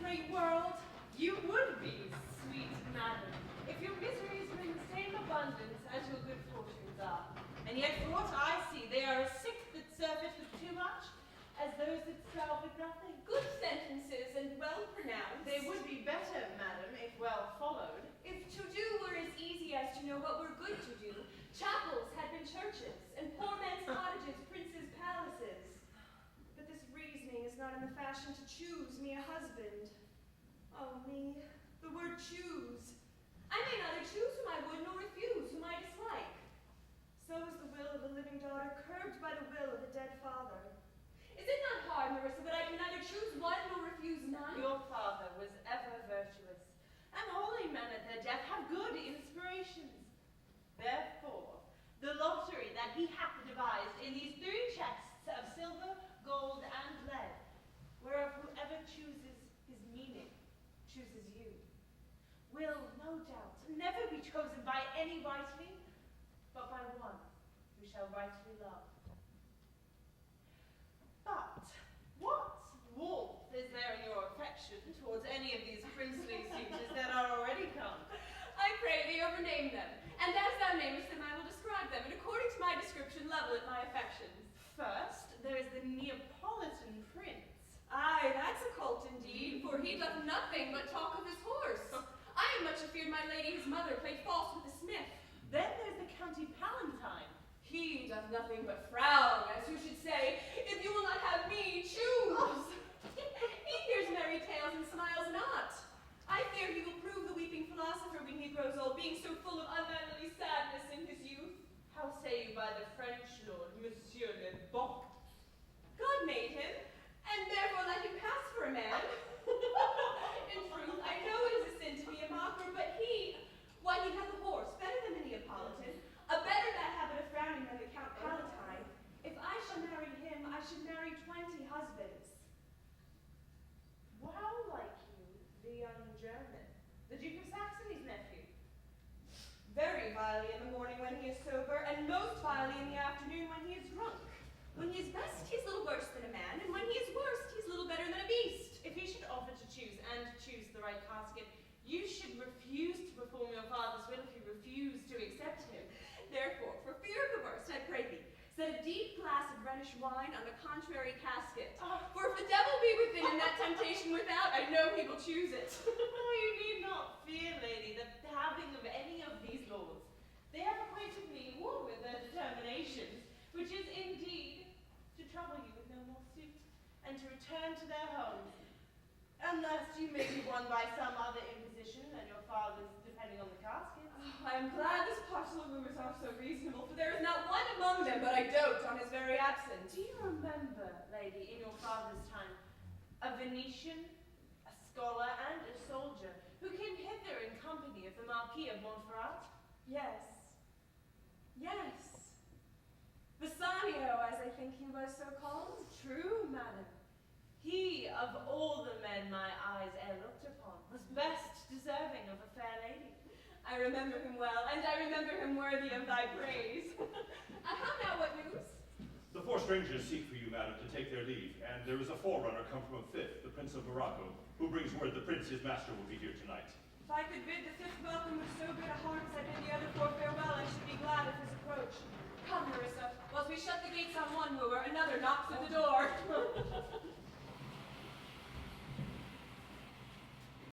great world. You would be, sweet madam, if your miseries were in the same abundance as your good fortunes are. And yet, from what I see, they are as sick that serve it with too much, as those that serve with nothing. Good sentences and well pronounced. They would be better, madam, if well followed. If to do were as easy as to know what were good to do, chapels had been churches, and poor men's cottages princes' palaces. But this reasoning is not in the fashion to choose me a husband. Oh me, the word choose. I may neither choose whom I would nor refuse whom I dislike. So is the will of a living daughter curbed by the will of a dead father. Is it not hard, Marissa, that I can neither choose one nor refuse none? Your father was ever virtuous, and holy men at their death have good inspirations. Therefore, the lottery that he hath devised in these 3 chests of silver, gold, and lead, whereof whoever chooses his meaning, chooses you, will, no doubt, never be chosen by any rightly, but by one who shall rightly love. But what warmth is there in your affection towards any of these princely suitors that are already come? I pray thee overname them, and as thou namest them I will describe them, and according to my description level at my affections. First, there is the Neapolitan prince. Aye, that's a colt indeed, for he doth nothing but talk of his horse. I am much afeard my lady his mother played false with a smith. Then there's the County Palatine. He doth nothing but frown, as who should say, if you will not have me, choose. He hears merry tales and smiles not. I fear he will prove the weeping philosopher when he grows old, being so full of unmannerly sadness in his youth. How say you by the French lord, Monsieur le Bon? God made him, and therefore let him pass for a man. In truth, I know it is a sin to be a mocker, but he, why, he hath a horse, better than the Neapolitan, a better that habit of frowning than the Count Palatine. If I shall marry him, I should marry 20 husbands. How like you the young German, the Duke of Saxony's nephew? Very vilely in the morning when he is sober, and most vilely in the afternoon when he is drunk. When he is best, he is little worse than a man, and when he is worst, he is little better than a beast. If he should offer to choose, and choose the right casket, you should refuse to perform your father's will if you refuse to accept him. Therefore, for fear of the worst, I pray thee, set a deep glass of Rhenish wine on the contrary casket. For if the devil be within and that temptation without, I know he will choose it. Oh, you need not fear, lady, the having of any of these lords. They have acquainted me more with their determinations, which is indeed to trouble you with no more suit, and to return to their homes, unless you may be won by some other imposition than your father's, depending on the casket. I am glad this parcel of rumors are so reasonable, for there is not one among them but I dote on his very absence. Do you remember, lady, in your father's time, a Venetian, a scholar, and a soldier, who came hither in company of the Marquis of Montferrat? Yes. Yes. Bassanio, as I think he was so called. True, madam. He, of all the men my eyes e'er looked upon, was best deserving of a fair lady. I remember him well, and I remember him worthy of thy praise. How now, what news? The 4 strangers seek for you, madam, to take their leave, and there is a forerunner come from a 5th, the Prince of Morocco, who brings word the prince, his master, will be here tonight. If I could bid the 5th welcome with so good a heart as I bid the other 4 farewell, I should be glad of his approach. Come, Marissa, whilst we shut the gates on one wooer, another knocks at the door.